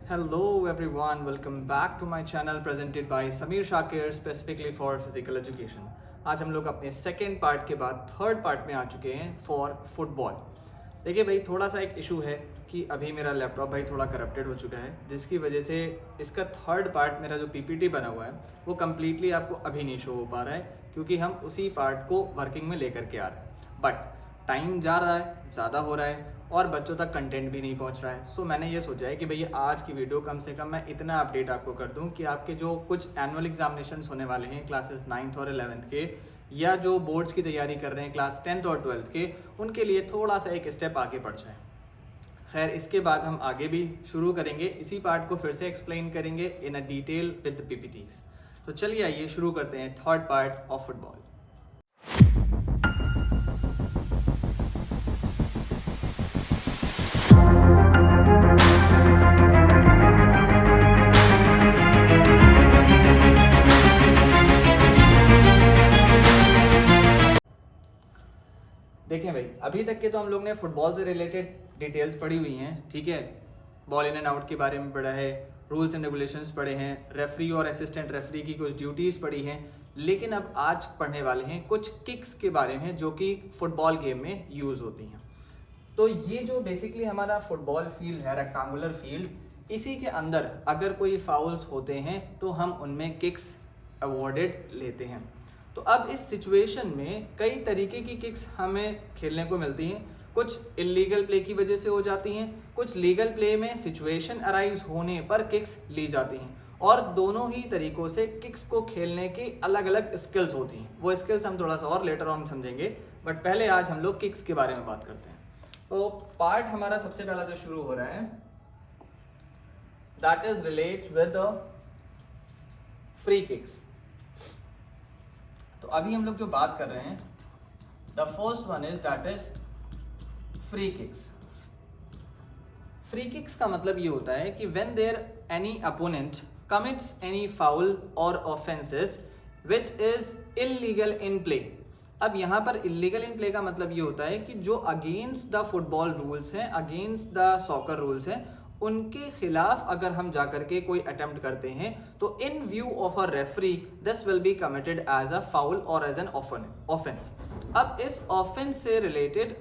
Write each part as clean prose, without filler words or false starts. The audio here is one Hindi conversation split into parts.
Hello everyone, welcome back to my channel presented by Sameer Shakir specifically for physical education. आज हम लोग अपने सेकेंड पार्ट के बाद थर्ड पार्ट में आ चुके हैं फॉर फुटबॉल। देखिए भाई, थोड़ा सा एक इशू है कि अभी मेरा लैपटॉप भाई थोड़ा करप्टेड हो चुका है, जिसकी वजह से इसका थर्ड पार्ट मेरा जो पीपीटी बना हुआ है वो कम्प्लीटली आपको अभी नहीं शो हो पा रहा है, क्योंकि हम उसी पार्ट को वर्किंग में लेकर के आ रहे हैं। बट टाइम जा रहा है, ज़्यादा हो रहा है और बच्चों तक कंटेंट भी नहीं पहुंच रहा है। सो मैंने ये सोचा है कि भैया आज की वीडियो कम से कम मैं इतना अपडेट आपको कर दूं कि आपके जो कुछ एनुअल एग्जामिनेशंस होने वाले हैं क्लासेस 9th और 11th के, या जो बोर्ड्स की तैयारी कर रहे हैं क्लास 10th और 12th के, उनके लिए थोड़ा सा एक स्टेप आगे बढ़ जाए। खैर, इसके बाद हम आगे भी शुरू करेंगे, इसी पार्ट को फिर से एक्सप्लेन करेंगे इन अ डिटेल विद पीपीटीज। तो चलिए आइए शुरू करते हैं थर्ड पार्ट ऑफ फुटबॉल। देखें भाई, अभी तक के तो हम लोग ने फुटबॉल से रिलेटेड डिटेल्स पढ़ी हुई हैं, ठीक है। बॉल इन एंड आउट के बारे में पढ़ा है, रूल्स एंड रेगुलेशंस पढ़े हैं, रेफरी और असिस्टेंट रेफरी की कुछ ड्यूटीज़ पढ़ी हैं। लेकिन अब आज पढ़ने वाले हैं कुछ किक्स के बारे में जो कि फुटबॉल गेम में यूज़ होती हैं। तो ये जो बेसिकली हमारा फुटबॉल फील्ड है, रेक्टेंगुलर फील्ड, इसी के अंदर अगर कोई फाउल्स होते हैं तो हम उनमें किक्स अवॉर्डेड लेते हैं। तो अब इस सिचुएशन में कई तरीके की किक्स हमें खेलने को मिलती हैं। कुछ इलीगल प्ले की वजह से हो जाती हैं, कुछ लीगल प्ले में सिचुएशन अराइज होने पर किक्स ली जाती हैं, और दोनों ही तरीकों से किक्स को खेलने की अलग अलग स्किल्स होती हैं। वो स्किल्स हम थोड़ा सा और लेटर ऑन समझेंगे, बट पहले आज हम लोग किक्स के बारे में बात करते हैं। तो पार्ट हमारा सबसे पहला जो शुरू हो रहा है that is relates with free kicks. तो अभी हम लोग जो बात कर रहे हैं, the first one is that is free kicks. Free kicks का मतलब ये होता है कि when there any opponent commits any foul or offences which is illegal in play. अब यहाँ पर इलीगल इन प्ले का मतलब ये होता है कि जो अगेंस्ट द फुटबॉल रूल्स हैं, अगेंस्ट द सॉकर रूल्स हैं, उनके खिलाफ अगर हम जाकर के कोई अटेम्प्ट करते हैं तो in view of a referee this will be committed as a foul और एज एन ऑफेंस। अब इस ऑफेंस से रिलेटेड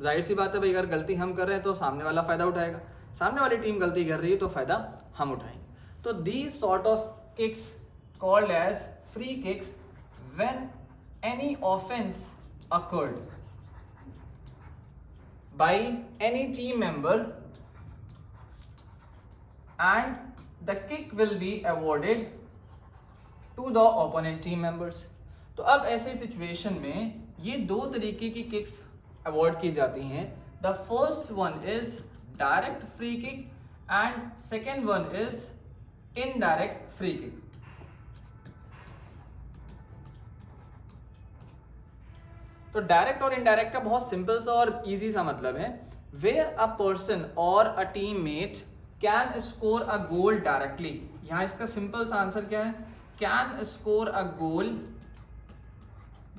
जाहिर सी बात है भाई, अगर गलती हम कर रहे हैं तो सामने वाला फायदा उठाएगा, सामने वाली टीम गलती कर रही है तो फायदा हम उठाएंगे। तो these sort of kicks called as free kicks when any offense occurred by any team member and the kick will be awarded to the opponent team members। तो अब ऐसे सिचुएशन में ये दो तरीके की किक्स अवॉर्ड की जाती हैं। The first one is direct free kick and second one is indirect free kick. तो डायरेक्ट और इनडायरेक्ट का बहुत सिंपल सा और इजी सा मतलब है, वेयर अ पर्सन और a team mate can score a goal directly. यहां इसका सिंपल सा आंसर क्या है, can score a goal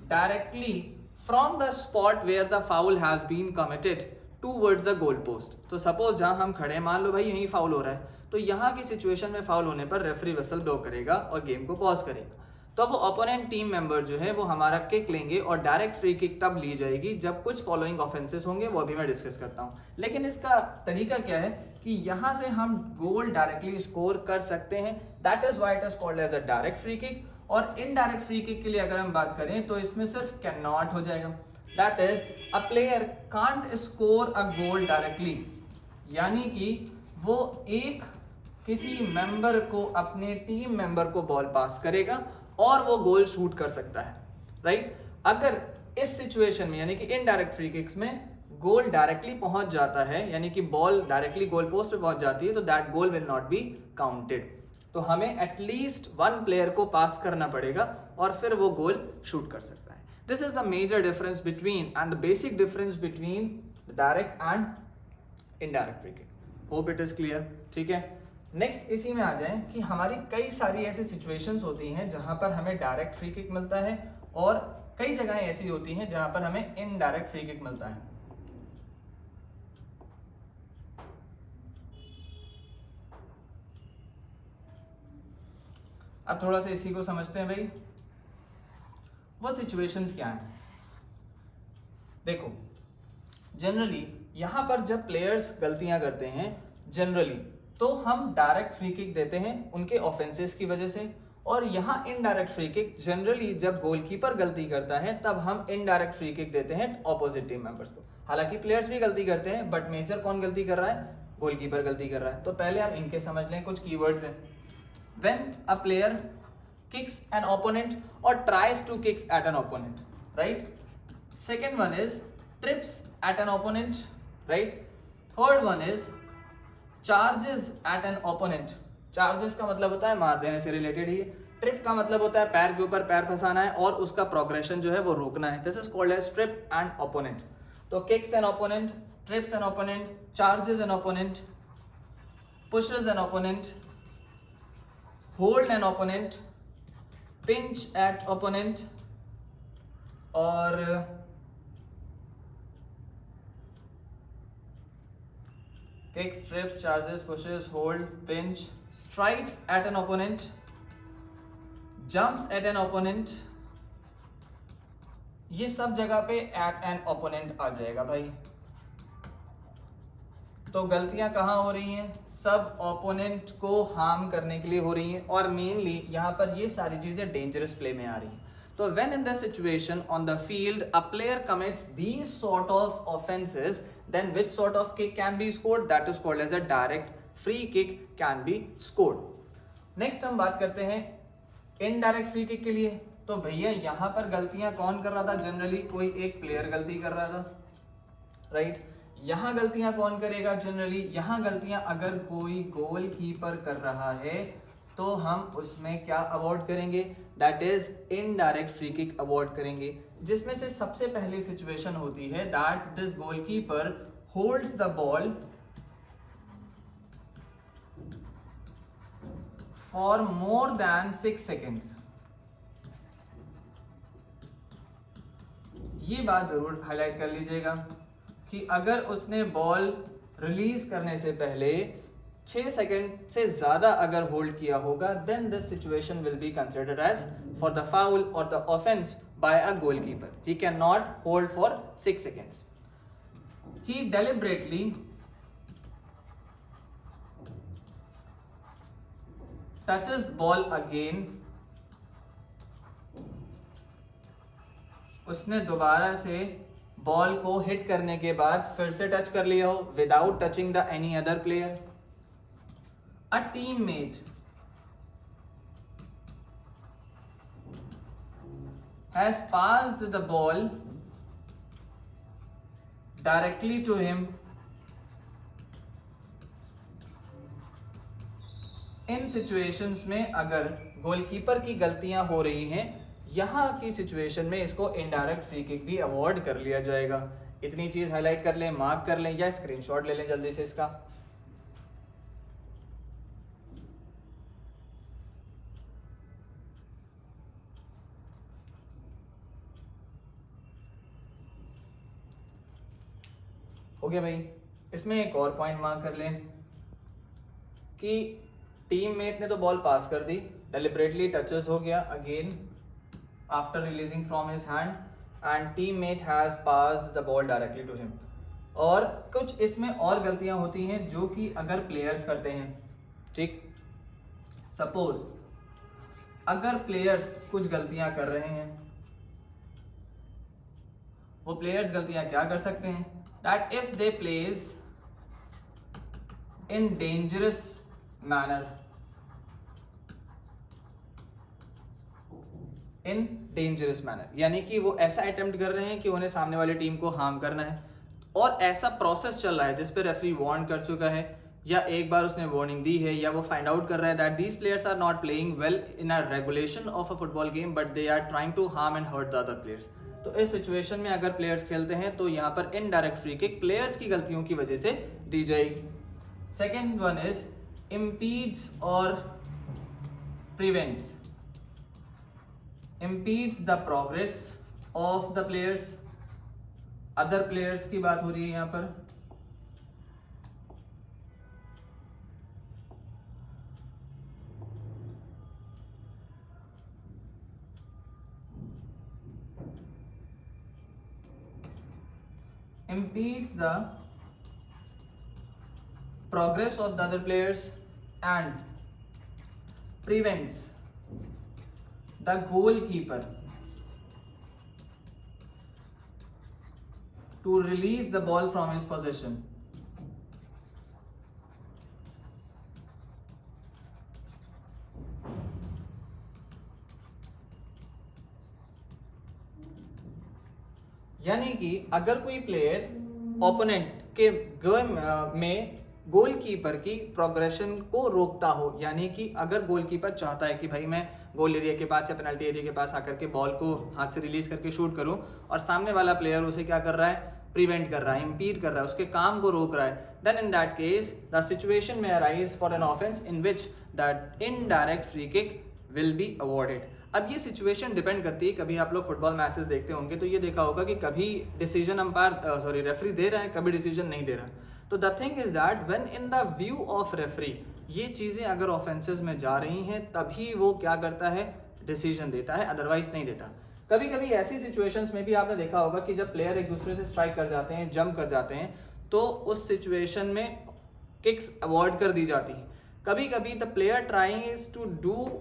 directly from the spot where the foul has been committed towards the goal post. तो सपोज जहां हम खड़े हैं, मान लो भाई यहीं फाउल हो रहा है, तो यहाँ की सिचुएशन में फाउल होने पर रेफरी विसल ब्लो करेगा और गेम को पॉज करेगा। तो वो ओपोनेंट टीम मेंबर जो है वो हमारा किक लेंगे, और डायरेक्ट फ्री किक तब ली जाएगी जब कुछ फॉलोइंग ऑफेंसेस होंगे, वो अभी मैं डिस्कस करता हूँ। लेकिन इसका तरीका क्या है कि यहाँ से हम गोल डायरेक्टली स्कोर कर सकते हैं, that is why it is called as a direct free kick. और इनडायरेक्ट फ्री किक के लिए अगर हम बात करें तो इसमें सिर्फ कैन नॉट हो जाएगा, that is a player can't score a goal directly, यानी कि वो एक किसी मेंबर को, अपने टीम मेंबर को बॉल पास करेगा और वो गोल शूट कर सकता है, राइट। अगर इस सिचुएशन में यानी कि इनडायरेक्ट फ्री किक्स में गोल डायरेक्टली पहुंच जाता है, यानी कि बॉल डायरेक्टली गोल पोस्ट पे पहुंच जाती है, तो that goal will not be counted. तो हमें एटलीस्ट वन प्लेयर को पास करना पड़ेगा और फिर वो गोल शूट कर सकता है। This is the major difference between and the basic difference between direct and indirect free kick. Hope it is clear, ठीक है। नेक्स्ट इसी में आ जाए कि हमारी कई सारी ऐसी सिचुएशंस होती हैं जहां पर हमें डायरेक्ट फ्री किक मिलता है, और कई जगहें ऐसी होती हैं जहां पर हमें इनडायरेक्ट फ्री किक मिलता है। अब थोड़ा सा इसी को समझते हैं भाई, वो सिचुएशंस क्या हैं। देखो जनरली यहाँ पर जब प्लेयर्स गलतियां करते हैं जनरली, तो हम डायरेक्ट फ्री किक देते हैं उनके ऑफेंसेस की वजह से, और यहाँ इनडायरेक्ट फ्री किक जनरली जब गोलकीपर गलती करता है तब हम इनडायरेक्ट फ्री किक देते हैं ऑपोजिट टीम मेंबर्स को। हालांकि प्लेयर्स भी गलती करते हैं बट मेजर कौन गलती कर रहा है, गोलकीपर गलती कर रहा है। तो पहले हम इनके समझ लें, कुछ कीवर्ड्स हैं। When a player kicks an opponent or tries to kicks at an opponent, right. Second one is trips at an opponent, right? Third one is charges at an opponent. Charges का मतलब होता है मार देने से रिलेटेड ही। ट्रिप का मतलब होता है पैर के ऊपर पैर फंसाना है और उसका प्रोग्रेशन जो है वो रोकना है। This is called as trip and opponent. तो kicks an opponent, trips an opponent, charges an opponent, pushes an opponent, hold an opponent, pinch at opponent, और kicks, trips, charges, pushes, hold, pinch, strikes at an opponent, jumps at an opponent, ये सब जगह पे at an opponent आ जाएगा भाई। तो गलतियां कहाँ हो रही हैं, सब ओपोनेंट को हार्म करने के लिए हो रही हैं, और मेनली यहाँ पर ये सारी चीजें डेंजरस प्ले में आ रही हैं। So when in the situation on the field a player commits these sort of offenses, then which sort of kick can be scored? That is called as a direct free kick can be scored. Next हम बात करते हैं indirect free kick के लिए। तो भैया यहाँ पर गलतियां कौन कर रहा था, जनरली कोई एक प्लेयर गलती कर रहा था, राइट। यहाँ गलतियां कौन करेगा, जनरली यहाँ गलतियां अगर कोई गोलकीपर कर रहा है तो हम उसमें क्या अवॉर्ड करेंगे, that is indirect free kick award करेंगे। जिसमें से सबसे पहली सिचुएशन होती है that this goalkeeper holds the ball for more than 6 seconds. ये बात जरूर हाईलाइट कर लीजिएगा कि अगर उसने बॉल रिलीज करने से पहले 6 सेकेंड से ज्यादा अगर होल्ड किया होगा, then this situation will be considered as for the foul or the offence by a goalkeeper. He can not hold for 6 seconds. He deliberately touches ball again, उसने दोबारा से बॉल को हिट करने के बाद फिर से टच कर लिया हो without touching the any other player. A teammate has passed the ball directly to him in situations में अगर गोलकीपर की गलतियां हो रही हैं, यहां की सिचुएशन में इसको इनडायरेक्ट फ्री किक भी अवॉर्ड कर लिया जाएगा। इतनी चीज हाईलाइट कर लें, मार्क कर लें या स्क्रीनशॉट ले लें जल्दी से इसका। हो गया भाई। इसमें एक और पॉइंट मार्क कर लें कि टीममेट ने तो बॉल पास कर दी, डेलिबरेटली टचेस हो गया again after releasing from his hand and teammate has passed the ball directly to him. और कुछ इसमें और गलतियां होती हैं जो कि अगर प्लेयर्स करते हैं, ठीक। सपोज अगर प्लेयर्स कुछ गलतियां कर रहे हैं, वो प्लेयर्स गलतियां क्या कर सकते हैं, that if they plays in dangerous manner, in dangerous manner यानी कि वो ऐसा अटेम्प्ट कर रहे हैं कि उन्हें सामने वाली टीम को हार्म करना है, और ऐसा प्रोसेस चल रहा है जिस पे रेफरी वार्न कर चुका है या एक बार उसने वार्निंग दी है, या वो फाइंड आउट कर रहा है that these players are not playing well in a regulation of a football game but they are trying to harm and hurt the other players. तो इस सिचुएशन में अगर प्लेयर्स खेलते हैं तो यहाँ पर इनडायरेक्ट फ्री किक प्लेयर्स की गलतियों की वजह से दी जाएगी। सेकेंड वन इज impedes और prevents, impedes the progress of the players, other players की बात हो रही है यहाँ पर। impedes the progress of the other players and prevents the goalkeeper to release the ball from his possession. यानी कि अगर कोई प्लेयर ओपोनेंट के गेम में गोलकीपर की प्रोग्रेशन को रोकता हो, यानी कि अगर गोलकीपर चाहता है कि भाई मैं गोल एरिया के पास या पेनल्टी एरिया के पास आकर के बॉल को हाथ से रिलीज करके शूट करूं और सामने वाला प्लेयर उसे क्या कर रहा है, प्रिवेंट कर रहा है, इंपीड कर रहा है, उसके काम को रोक रहा है, then in that case the situation में arise for an offence in which that indirect free kick will be awarded. अब ये सिचुएशन डिपेंड करती है, कभी आप लोग फुटबॉल मैचेस देखते होंगे तो ये देखा होगा कि कभी डिसीजन अंपायर रेफरी दे रहा है, कभी डिसीजन नहीं दे रहा। तो the thing is that when in the view of referee ये चीज़ें अगर ऑफेंसेस में जा रही हैं तभी वो क्या करता है, डिसीजन देता है, अदरवाइज नहीं देता। कभी कभी ऐसी सिचुएशंस में भी आपने देखा होगा कि जब प्लेयर एक दूसरे से स्ट्राइक कर जाते हैं, जंप कर जाते हैं, तो उस सिचुएशन में किक्स अवॉइड कर दी जाती हैं। कभी कभी the player trying is to do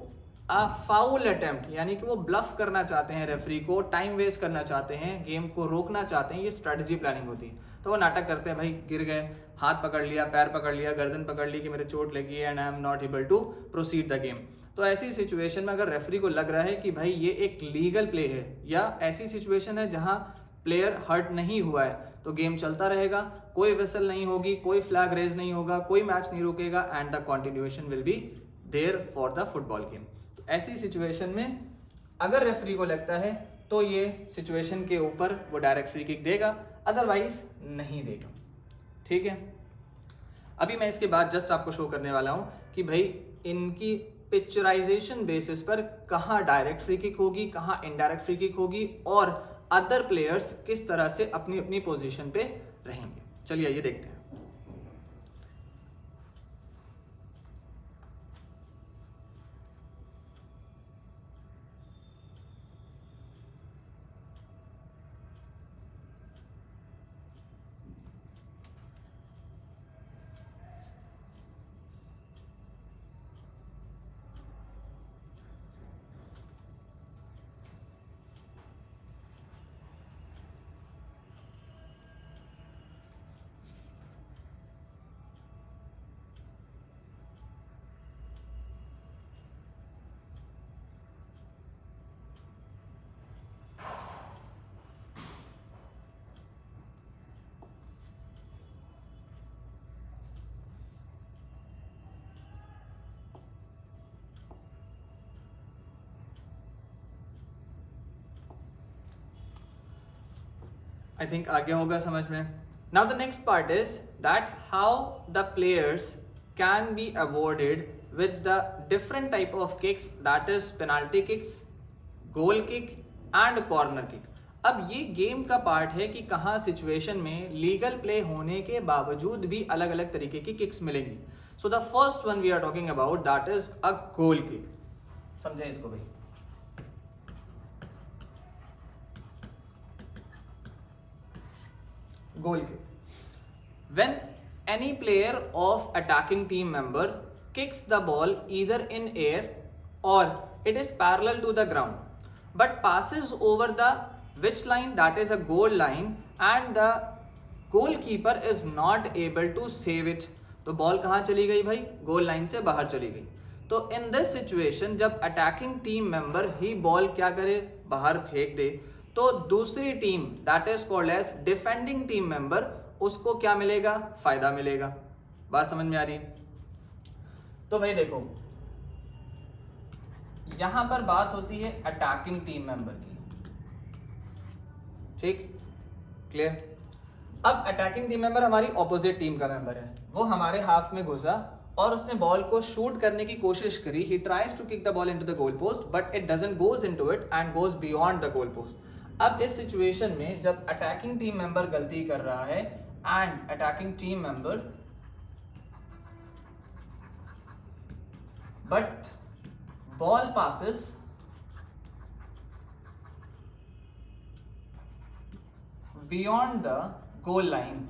a foul attempt, यानी कि वो ब्लफ करना चाहते हैं, रेफरी को टाइम वेस्ट करना चाहते हैं, गेम को रोकना चाहते हैं, ये स्ट्रेटजी प्लानिंग होती है। तो वो नाटक करते हैं, भाई गिर गए, हाथ पकड़ लिया, पैर पकड़ लिया, गर्दन पकड़ ली कि मेरे चोट लगी है and I am not able to proceed the game. तो ऐसी सिचुएशन में अगर रेफरी को लग रहा है कि भाई ये एक लीगल प्ले है या ऐसी सिचुएशन है जहां प्लेयर हर्ट नहीं हुआ है, तो गेम चलता रहेगा, कोई विसल नहीं होगी, कोई फ्लैग रेज नहीं होगा, कोई मैच नहीं रुकेगा and the continuation will be there for the football game. ऐसी सिचुएशन में अगर रेफरी को लगता है तो ये सिचुएशन के ऊपर वो डायरेक्ट फ्री किक देगा, अदरवाइज नहीं देगा। ठीक है, अभी मैं इसके बाद जस्ट आपको शो करने वाला हूं कि भाई इनकी पिक्चराइजेशन बेसिस पर कहाँ डायरेक्ट फ्री किक होगी, कहाँ इनडायरेक्ट फ्री किक होगी और अदर प्लेयर्स किस तरह से अपनी अपनी पोजीशन पे रहेंगे। चलिए ये देखते हैं। आई थिंक आगे होगा समझ में। Now the next part is that how the players can be awarded with the different type of kicks, that is penalty kicks, goal kick and corner kick. अब ये गेम का पार्ट है कि कहाँ सिचुएशन में लीगल प्ले होने के बावजूद भी अलग अलग तरीके की किक्स मिलेंगी। So the first one we are talking about that is a goal kick. समझे इसको भाई, goal kick. When any player of attacking team member kicks the ball either in air or it is parallel to the ground but passes over the which line, that is a goal line, and the goalkeeper is not able to save it, तो बॉल कहाँ चली गई भाई, गोल लाइन से बाहर चली गई। तो इन दिस सिचुएशन जब अटैकिंग टीम मेंबर ही बॉल क्या करे, बाहर फेंक दे, तो दूसरी team that is called as defending team member, उसको क्या मिलेगा, फायदा मिलेगा। बात समझ में आ रही है? तो भाई देखो यहां पर बात होती है अटैकिंग टीम मेंबर की, ठीक, क्लियर। अब अटैकिंग टीम मेंबर हमारी ऑपोजिट टीम का मेंबर है, वो हमारे हाफ में घुसा और उसने बॉल को शूट करने की कोशिश करी। He tries to kick the ball into the goal post but it doesn't goes into it and goes beyond the goal post. अब इस सिचुएशन में जब अटैकिंग टीम मेंबर गलती कर रहा है and attacking team member but ball passes beyond the goal line.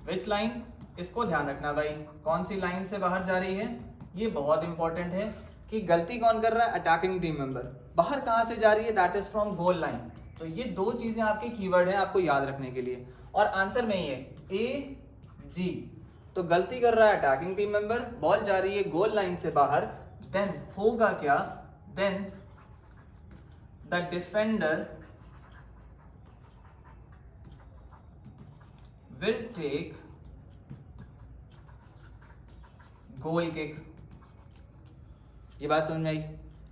Which line? इसको ध्यान रखना भाई, कौन सी लाइन से बाहर जा रही है, ये बहुत इंपॉर्टेंट है कि गलती कौन कर रहा है, अटैकिंग टीम मेंबर। बाहर कहाँ से जा रही है, that is from goal line. तो ये दो चीजें आपकी कीवर्ड है आपको याद रखने के लिए, और आंसर में ही है ए जी। तो गलती कर रहा है अटैकिंग टीम मेंबर, बॉल जा रही है गोल लाइन से बाहर, देन होगा क्या, then the defender will take goal kick. ये बात समझ में आई?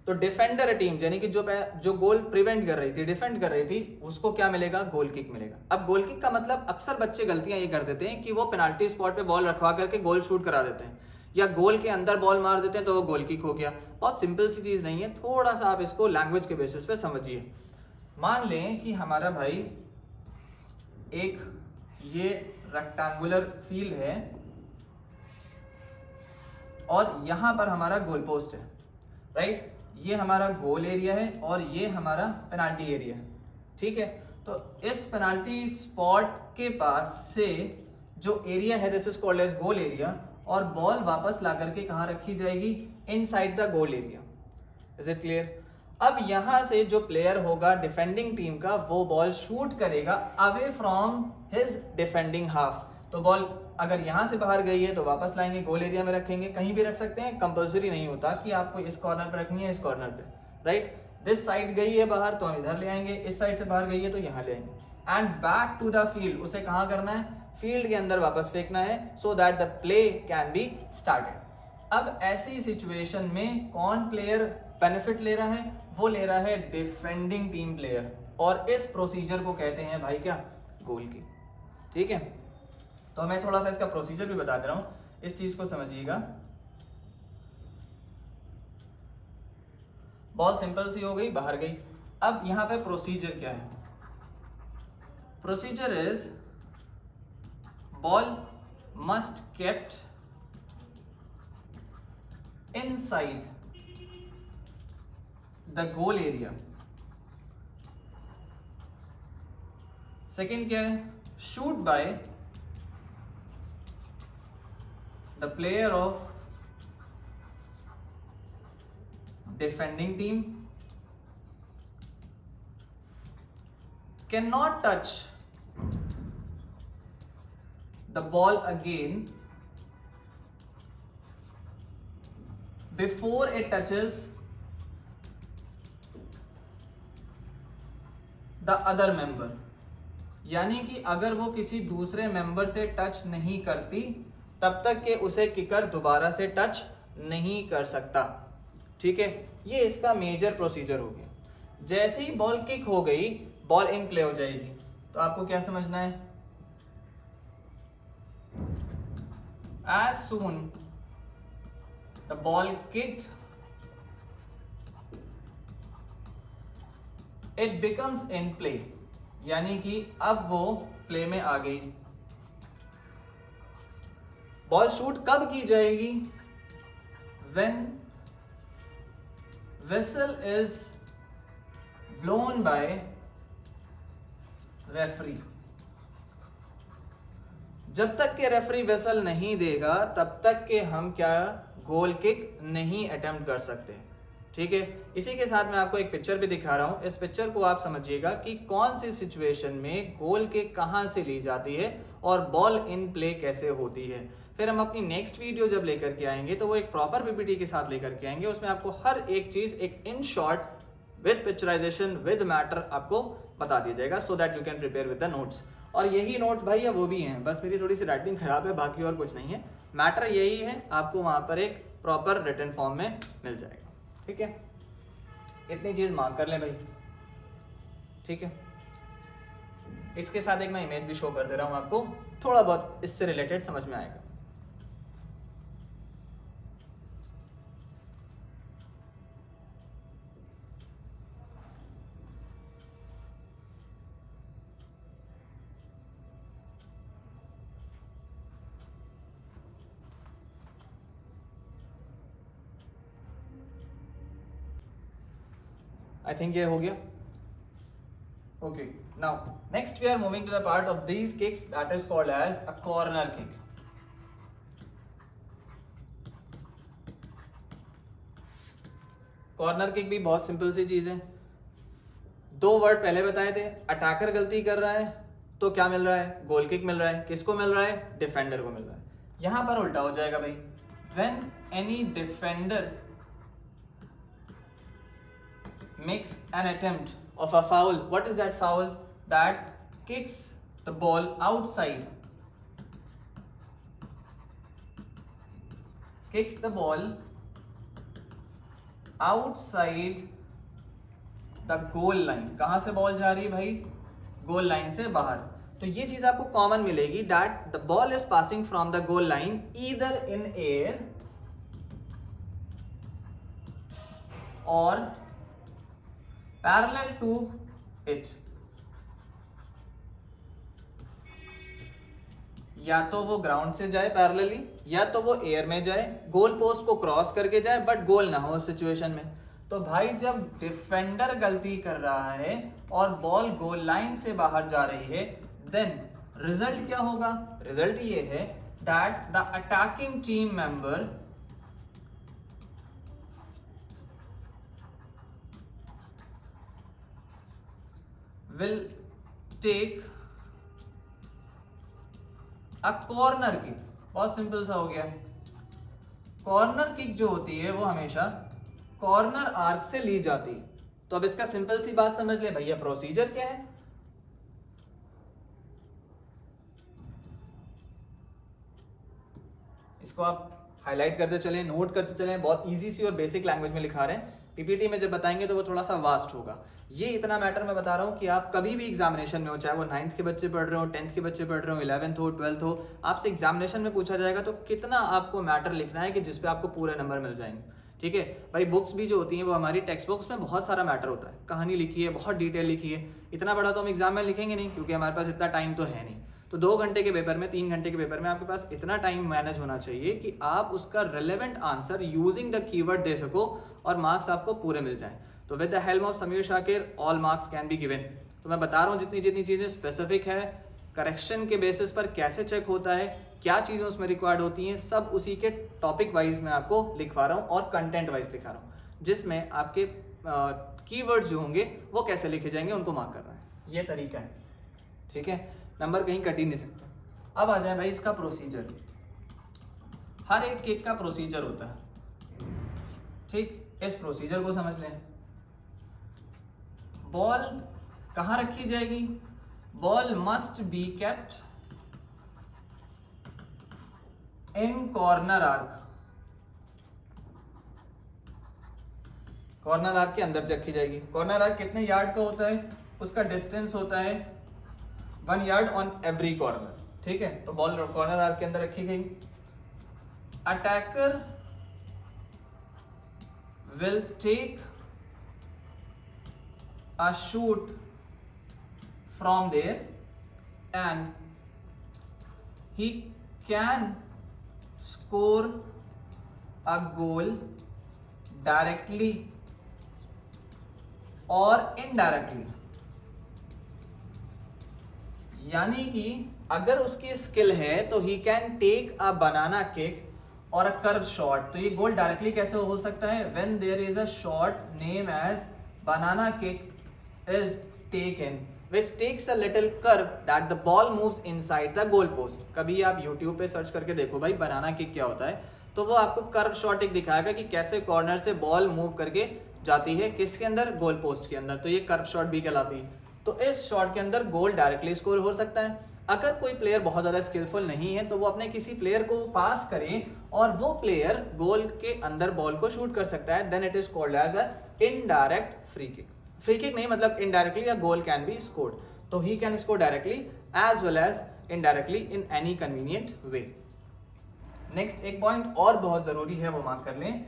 तो डिफेंडर टीम यानी कि जो गोल प्रिवेंट कर रही थी, डिफेंड कर रही थी, उसको क्या मिलेगा, गोल किक मिलेगा। अब गोल किक का मतलब अक्सर बच्चे गलतियां ये कर देते हैं कि वो पेनाल्टी स्पॉट पे बॉल रखवा करके गोल शूट करा देते हैं, या गोल के अंदर बॉल मार देते हैं तो वो गोल किक हो गया। बहुत सिंपल सी चीज नहीं है, थोड़ा सा आप इसको लैंग्वेज के बेसिस पे समझिए। मान लें कि हमारा भाई एक ये रेक्टेंगुलर फील्ड है और यहां पर हमारा गोल पोस्ट है, राइट? ये हमारा गोल एरिया है और ये हमारा पेनाल्टी एरिया है, ठीक है? तो इस पेनाल्टी स्पॉट के पास से जो एरिया है this is called as goal area, और बॉल वापस ला करके कहां रखी जाएगी, inside the goal area. Is it clear? अब यहां से जो प्लेयर होगा डिफेंडिंग टीम का, वो बॉल शूट करेगा away from his defending half. तो बॉल अगर यहां से बाहर गई है तो वापस लाएंगे, गोल एरिया में रखेंगे, कहीं भी रख सकते हैं, कंपल्सरी नहीं होता कि आपको इस कॉर्नर पे रखनी है, इस कॉर्नर पे, राइट? दिस साइड गई है बाहर तो हम इधर ले आएंगे, इस साइड से बाहर गई है तो यहाँ ले आएंगे। And back to the field, उसे कहाँ करना है, फील्ड के अंदर वापस फेंकना है, so that the play can be started. अब ऐसी सिचुएशन में कौन प्लेयर बेनिफिट ले रहा है, वो ले रहा है डिफेंडिंग टीम प्लेयर, और इस प्रोसीजर को कहते हैं भाई क्या, गोल किक, ठीक है? तो मैं थोड़ा सा इसका प्रोसीजर भी बता दे रहा हूं, इस चीज को समझिएगा। बॉल सिंपल सी हो गई, बाहर गई। अब यहां पे प्रोसीजर क्या है, procedure is ball must kept inside the goal area. Second क्या है, shoot by the player of defending team can not touch the ball again before it touches the other member. यानी कि अगर वो किसी दूसरे मेंबर से टच नहीं करती तब तक के उसे किकर दोबारा से टच नहीं कर सकता, ठीक है? ये इसका मेजर प्रोसीजर हो गया। जैसे ही बॉल किक हो गई, बॉल इन प्ले हो जाएगी। तो आपको क्या समझना है, as soon the ball kicked it becomes in play, यानी कि अब वो प्ले में आ गई। बॉल शूट कब की जाएगी, when whistle is blown by referee। जब तक के रेफरी विसल नहीं देगा तब तक के हम क्या, गोल किक नहीं अटेम्प्ट कर सकते, ठीक है? इसी के साथ मैं आपको एक पिक्चर भी दिखा रहा हूं, इस पिक्चर को आप समझिएगा कि कौन सी सिचुएशन में गोल किक कहां से ली जाती है और बॉल इन प्ले कैसे होती है। फिर हम अपनी नेक्स्ट वीडियो जब लेकर के आएंगे तो वो एक प्रॉपर पीपीटी के साथ लेकर के आएंगे, उसमें आपको हर एक चीज एक in short with picturization with matter आपको बता दिया जाएगा, so that you can prepare with the notes. और यही नोट भाई या वो भी हैं, बस मेरी थोड़ी सी राइटिंग खराब है, बाकी और कुछ नहीं है, मैटर यही है, आपको वहां पर एक प्रॉपर रिटन फॉर्म में मिल जाएगा, ठीक है? इतनी चीज मार्क कर लें भाई, ठीक है? इसके साथ एक मैं इमेज भी शो कर दे रहा हूं आपको, थोड़ा बहुत इससे रिलेटेड समझ में आएगा। आई थिंक ये हो गया, Okay, now next we are moving to the part of these kicks that is called as a corner kick. Corner kick भी बहुत सिंपल सी चीज है, दो वर्ड पहले बताए थे, अटैकर गलती कर रहा है तो क्या मिल रहा है, गोल किक मिल रहा है, किसको मिल रहा है, डिफेंडर को मिल रहा है। यहां पर उल्टा हो जाएगा भाई, when any defender makes an attempt of a foul, what is that foul? That kicks the ball outside, kicks the ball outside the goal line. कहां से बॉल जा रही है भाई, गोल लाइन से बाहर। तो ये चीज आपको कॉमन मिलेगी, that the ball is passing from the goal line either in air और पैरेलल टू इट, या तो वो ग्राउंड से जाए पैरेलली, या तो वो एयर में जाए, गोल पोस्ट को क्रॉस करके जाए, बट गोल ना हो उस सिचुएशन में। तो भाई जब डिफेंडर गलती कर रहा है और बॉल गोल लाइन से बाहर जा रही है, देन रिजल्ट क्या होगा, रिजल्ट ये है that the attacking team member will take a corner kick। बहुत सिंपल सा हो गया। कॉर्नर किक जो होती है वो हमेशा कॉर्नर आर्क से ली जाती है। तो अब इसका सिंपल सी बात समझ ले भैया, प्रोसीजर क्या है। इसको आप हाईलाइट करते चलें, नोट करते चलें, बहुत इजी सी और बेसिक लैंग्वेज में लिखा रहे हैं। पीपीटी में जब बताएंगे तो वो थोड़ा सा वास्ट होगा। ये इतना मैटर मैं बता रहा हूँ कि आप कभी भी एग्जामिनेशन में हो, चाहे वो 9th के बच्चे पढ़ रहे हो, 10th के बच्चे पढ़ रहे हो, 11th हो, 12th हो, आपसे एग्जामिनेशन में पूछा जाएगा तो कितना आपको मैटर लिखना है कि जिसपे आपको पूरे नंबर मिल जाएंगे। ठीक है भाई, बुक्स भी जो होती हैं वो हमारी टेक्स्ट बुक्स में बहुत सारा मैटर होता है, कहानी लिखी है, बहुत डिटेल लिखी है। इतना बड़ा तो हम एग्जाम में लिखेंगे नहीं, क्योंकि हमारे पास इतना टाइम तो है नहीं। तो 2 घंटे के पेपर में, 3 घंटे के पेपर में आपके पास इतना टाइम मैनेज होना चाहिए कि आप उसका relevant answer using the keyword दे सको और मार्क्स आपको पूरे मिल जाएं। तो with the help of Sameer Shakir all marks can be given. तो मैं बता रहा हूँ जितनी जितनी चीज़ें स्पेसिफिक है, करेक्शन के बेसिस पर कैसे चेक होता है, क्या चीज़ें उसमें रिक्वायर्ड होती हैं, सब उसी के टॉपिक वाइज मैं आपको लिखवा रहा हूँ और कंटेंट वाइज लिखा रहा हूँ, जिसमें आपके कीवर्ड्स जो होंगे वो कैसे लिखे जाएंगे उनको मार्क करना है। ये तरीका है, ठीक है, नंबर कहीं कट ही नहीं सकता। अब आ जाए भाई इसका प्रोसीजर। हर एक किक का प्रोसीजर होता है, ठीक, इस प्रोसीजर को समझ लें। बॉल कहाँ रखी जाएगी, ball must be kept in corner arc. Corner arc के अंदर रखी जाएगी। कॉर्नर आर्क कितने यार्ड का होता है, उसका डिस्टेंस होता है 1 यार्ड ऑन एवरी कॉर्नर। ठीक है, तो बॉल कॉर्नर आर्क के अंदर रखी गई। Attacker will take a shoot from there and he can score a goal directly or indirectly। यानी कि अगर उसकी स्किल है तो he can take a banana kick और a curve shot। तो ये गोल डायरेक्टली कैसे हो सकता है, when there is a shot named as banana kick is taken which takes a little curve that the ball moves inside the goal post। कभी आप YouTube पे सर्च करके देखो भाई बनाना किक क्या होता है, तो वो आपको कर्व शॉट एक दिखाएगा कि कैसे कॉर्नर से बॉल मूव करके जाती है किसके अंदर, गोल पोस्ट के अंदर। तो ये कर्व शॉट भी कहलाती है। तो इस शॉट के अंदर गोल डायरेक्टली स्कोर हो सकता है। अगर कोई प्लेयर बहुत ज़्यादा स्किलफुल नहीं है तो वो अपने किसी प्लेयर को पास करे और वो प्लेयर गोल के अंदर बॉल को शूट कर सकता है, then it is called as a indirect free kick. Free kick नहीं मतलब indirectly a goal can be scored. तो he can score directly as well as indirectly in any convenient way. Next एक पॉइंट और बहुत जरूरी है, वो मार्क कर लें,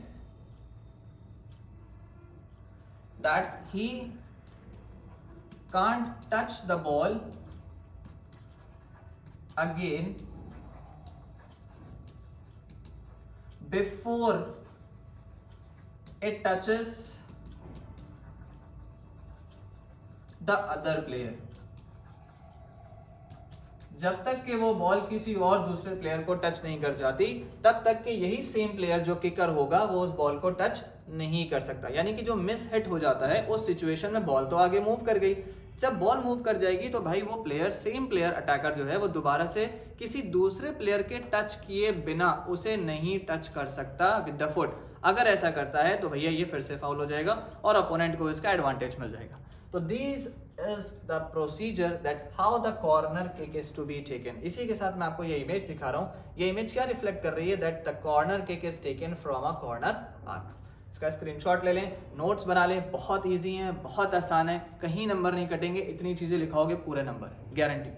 that he can't touch the ball again before it touches the other player. जब तक कि वो बॉल किसी और दूसरे प्लेयर को टच नहीं कर जाती तब तक कि यही सेम प्लेयर जो किकर होगा वो उस बॉल को टच नहीं कर सकता। यानी कि जो मिस हिट हो जाता है उस सिचुएशन में बॉल तो आगे मूव कर गई, जब बॉल मूव कर जाएगी तो भाई वो प्लेयर, सेम प्लेयर अटैकर जो है वो दोबारा से किसी दूसरे प्लेयर के टच किए बिना उसे नहीं टच कर सकता विद द फुट। अगर ऐसा करता है तो भैया ये फिर से फाउल हो जाएगा और अपोनेंट को इसका एडवांटेज मिल जाएगा। तो this is the procedure that how the corner kick is to be taken। इसी के साथ मैं आपको ये इमेज दिखा रहा हूँ। ये इमेज क्या रिफ्लेक्ट कर रही है? that the corner kick is taken from a corner arc। इसका स्क्रीनशॉट ले लें, नोट्स बना लें, बहुत इजी है, बहुत आसान है, कहीं नंबर नहीं कटेंगे, इतनी चीजें लिखाओगे पूरे नंबर, गारंटी।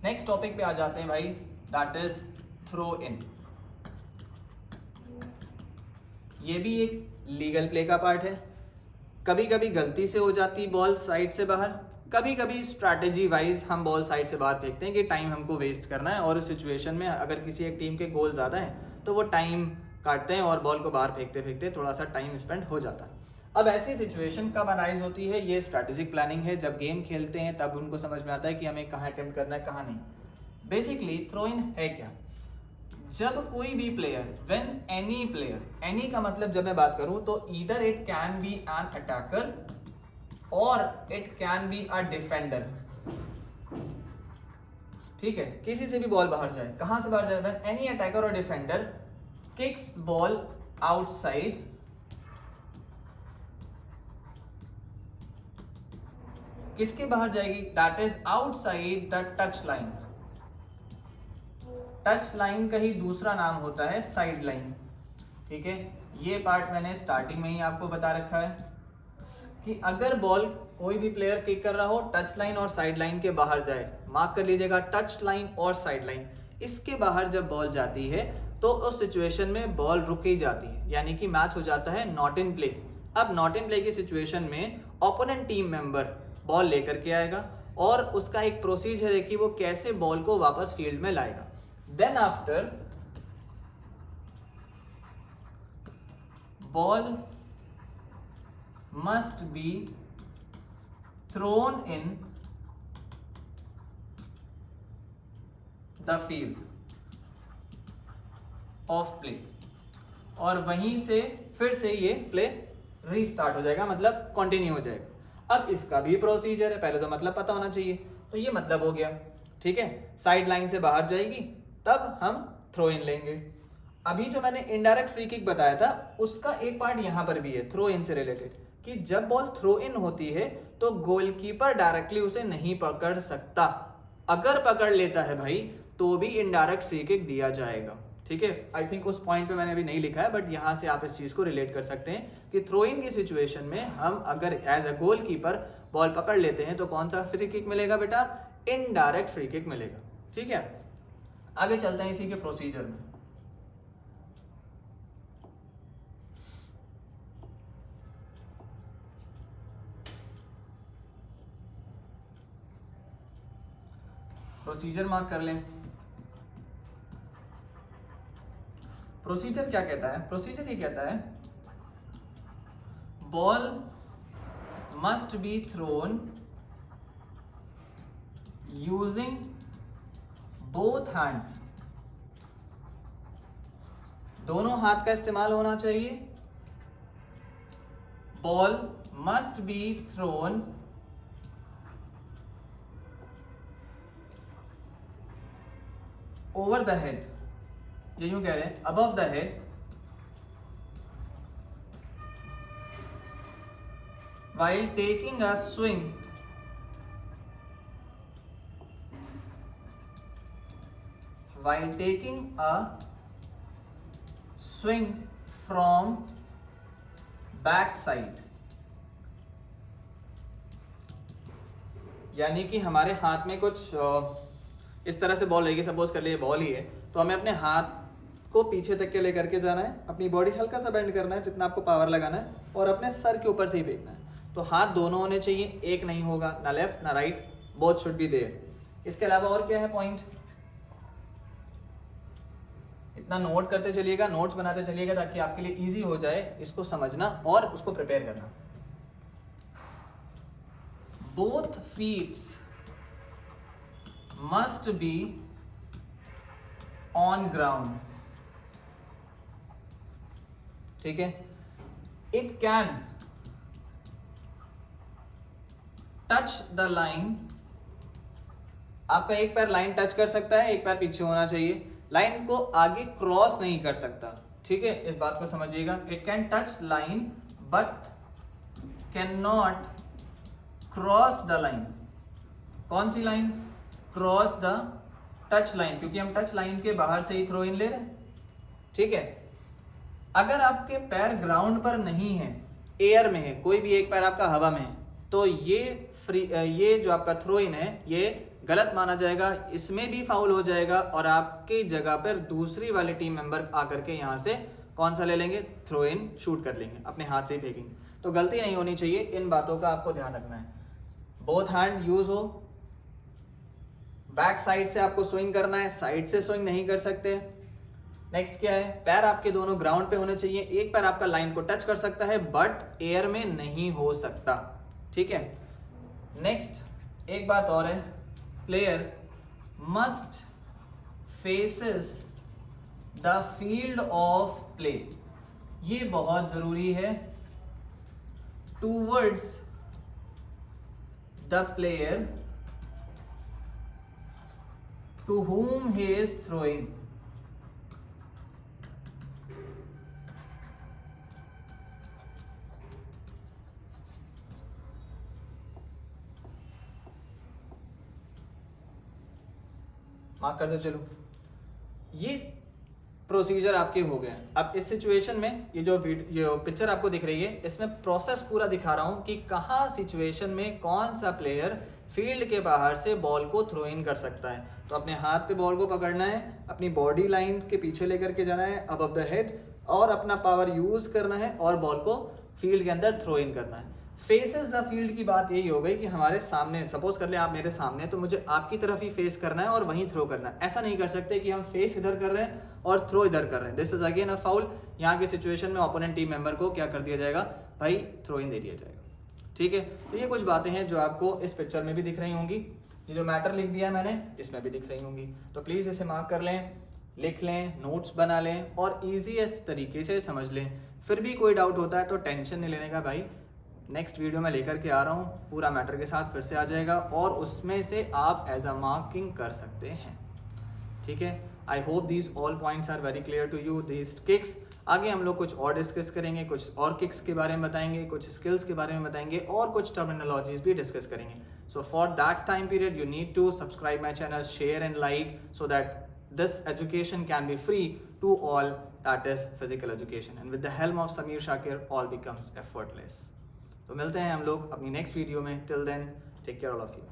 नेक्स्ट टॉपिक पे आ जाते हैं भाई, दैट इज थ्रो इन। ये भी एक लीगल प्ले का पार्ट है। कभी कभी गलती से हो जाती बॉल साइड से बाहर, कभी कभी स्ट्रैटेजी वाइज हम बॉल साइड से बाहर फेंकते हैं कि टाइम हमको वेस्ट करना है और उस सिचुएशन में अगर किसी एक टीम के गोल ज़्यादा हैं तो वो टाइम काटते हैं और बॉल को बाहर फेंकते फेंकते थोड़ा सा टाइम स्पेंड हो जाता है। अब ऐसी सिचुएशन कब अराइज होती है? ये स्ट्रैटेजिक प्लानिंग है। जब गेम खेलते हैं तब उनको समझ में आता है कि हमें कहाँ अटेम्प्ट करना है कहाँ नहीं। बेसिकली थ्रो इन है क्या? जब कोई भी player, when any player, any का मतलब जब मैं बात करूं तो either it can be an attacker or it can be a defender. ठीक है, किसी से भी बॉल बाहर जाए, कहां से बाहर जाए? व्हेन एनी अटैकर और डिफेंडर किक्स बॉल आउटसाइड किसके बाहर जाएगी? That is outside the touch line. Touch line का ही दूसरा नाम होता है साइड लाइन। ठीक है, ये पार्ट मैंने स्टार्टिंग में ही आपको बता रखा है कि अगर बॉल कोई भी प्लेयर किक कर रहा हो टच लाइन और साइड लाइन के बाहर जाए, मार्क कर लीजिएगा, टच लाइन और साइड लाइन, इसके बाहर जब बॉल जाती है तो उस सिचुएशन में बॉल रुक ही जाती है, यानी कि मैच हो जाता है नॉट इन प्ले। अब नॉट इन प्ले की सिचुएशन में ओपोनेंट टीम मेंबर बॉल लेकर के आएगा और उसका एक प्रोसीजर है कि वो कैसे बॉल को वापस फील्ड में लाएगा। Then after ball must be thrown in the field of play और वहीं से फिर से ये प्ले रीस्टार्ट हो जाएगा, मतलब कंटिन्यू हो जाएगा। अब इसका भी प्रोसीजर है, पहले तो मतलब पता होना चाहिए, तो ये मतलब हो गया। ठीक है, साइड लाइन से बाहर जाएगी तब हम थ्रो इन लेंगे। अभी जो मैंने इनडायरेक्ट फ्री किक बताया था उसका एक पार्ट यहाँ पर भी है थ्रो इन से रिलेटेड, कि जब बॉल थ्रो इन होती है तो गोलकीपर डायरेक्टली उसे नहीं पकड़ सकता। अगर पकड़ लेता है भाई तो भी इनडायरेक्ट फ्री किक दिया जाएगा। ठीक है, आई थिंक उस पॉइंट पे मैंने अभी नहीं लिखा है, बट यहाँ से आप इस चीज़ को रिलेट कर सकते हैं कि थ्रो इन की सिचुएशन में हम अगर एज अ गोलकीपर बॉल पकड़ लेते हैं तो कौन सा फ्री किक मिलेगा बेटा? इनडायरेक्ट फ्री किक मिलेगा। ठीक है, आगे चलते हैं इसी के प्रोसीजर में। प्रोसीजर मार्क कर लें। प्रोसीजर क्या कहता है? प्रोसीजर ये कहता है ball must be throne using both hands. दोनों हाथ का इस्तेमाल होना चाहिए। Ball must be throne over the head, ये यूं कह रहे हैं above the head, while taking a swing from back side। यानी कि हमारे हाथ में कुछ इस तरह से बॉल रहेगी, सपोज कर लिए बॉल ही है, तो हमें अपने हाथ को पीछे तक के लेकर के जाना है, अपनी बॉडी हल्का सा बेंड करना है जितना आपको पावर लगाना है और अपने सर के ऊपर से ही फेंकना है। तो हाथ दोनों होने चाहिए, एक नहीं होगा, ना लेफ्ट ना right, both should be there. इसके अलावा और क्या है पॉइंट, इतना नोट करते चलिएगा, नोट्स बनाते चलिएगा ताकि आपके लिए इजी हो जाए इसको समझना और उसको प्रिपेयर करना। Both feets must be on ground, ठीक है। It can touch the line, आपका एक पैर लाइन टच कर सकता है, एक पैर पीछे होना चाहिए, लाइन को आगे क्रॉस नहीं कर सकता, ठीक है, इस बात को समझिएगा। It can touch line but can not cross the line. कौन सी line? Cross the touch line, क्योंकि हम टच लाइन के बाहर से ही थ्रो इन ले रहे हैं, ठीक है। अगर आपके पैर ग्राउंड पर नहीं है, एयर में है, कोई भी एक पैर आपका हवा में है, तो ये जो आपका थ्रो इन है ये गलत माना जाएगा, इसमें भी फाउल हो जाएगा और आपकी जगह पर दूसरी वाले टीम मेंबर आकर के यहाँ से कौन सा ले लेंगे? थ्रो इन शूट कर लेंगे, अपने हाथ से ही फेंकेंगे। तो गलती नहीं होनी चाहिए, इन बातों का आपको ध्यान रखना है। बोथ हैंड यूज हो, बैक साइड से आपको स्विंग करना है, साइड से स्विंग नहीं कर सकते। नेक्स्ट क्या है? पैर आपके दोनों ग्राउंड पे होने चाहिए, एक पैर आपका लाइन को टच कर सकता है बट एयर में नहीं हो सकता, ठीक है। नेक्स्ट एक बात और है, player must faces the field of play, ये बहुत जरूरी है। Towards the player to whom he is throwing, mark करते चलो। ये प्रोसीजर आपके हो गए। अब इस सिचुएशन में ये जो पिक्चर आपको दिख रही है, इसमें प्रोसेस पूरा दिखा रहा हूं कि कहाँ सिचुएशन में कौन सा प्लेयर फील्ड के बाहर से बॉल को थ्रो इन कर सकता है। तो अपने हाथ पे बॉल को पकड़ना है, अपनी बॉडी लाइन के पीछे लेकर के जाना है अबव द हेड, और अपना पावर यूज करना है और बॉल को फील्ड के अंदर थ्रो इन करना है। फेसेस द फील्ड की बात यही हो गई कि हमारे सामने, सपोज कर ले आप मेरे सामने, तो मुझे आपकी तरफ ही फेस करना है और वहीं थ्रो करना है। ऐसा नहीं कर सकते कि हम फेस इधर कर रहे हैं और थ्रो इधर कर रहे हैं, this is again a foul. यहाँ की सिचुएशन में ओपोनेंट टीम मेंबर को क्या कर दिया जाएगा? भाई थ्रो इन दे दिया जाएगा, ठीक है। तो ये कुछ बातें हैं जो आपको इस पिक्चर में भी दिख रही होंगी, ये जो मैटर लिख दिया मैंने इसमें भी दिख रही होंगी। तो प्लीज़ इसे मार्क कर लें, लिख लें, नोट्स बना लें और ईजीएस्ट तरीके से समझ लें। फिर भी कोई डाउट होता है तो टेंशन नहीं लेने का भाई, नेक्स्ट वीडियो में लेकर के आ रहा हूँ, पूरा मैटर के साथ फिर से आ जाएगा और उसमें से आप एज अ मार्किंग कर सकते हैं, ठीक है। I hope these all points are very clear to you, these kicks. आगे हम लोग कुछ और डिस्कस करेंगे, कुछ और किक्स के बारे में बताएंगे, कुछ स्किल्स के बारे में बताएंगे और कुछ टर्मिनोलॉजीज भी डिस्कस करेंगे। So for that time period you need to subscribe my channel, share and like, so that this education can be free to all, that is physical education, and with the help of Sameer Shakir all becomes effortless. तो मिलते हैं हम लोग अपनी नेक्स्ट वीडियो में, till then take care all of you.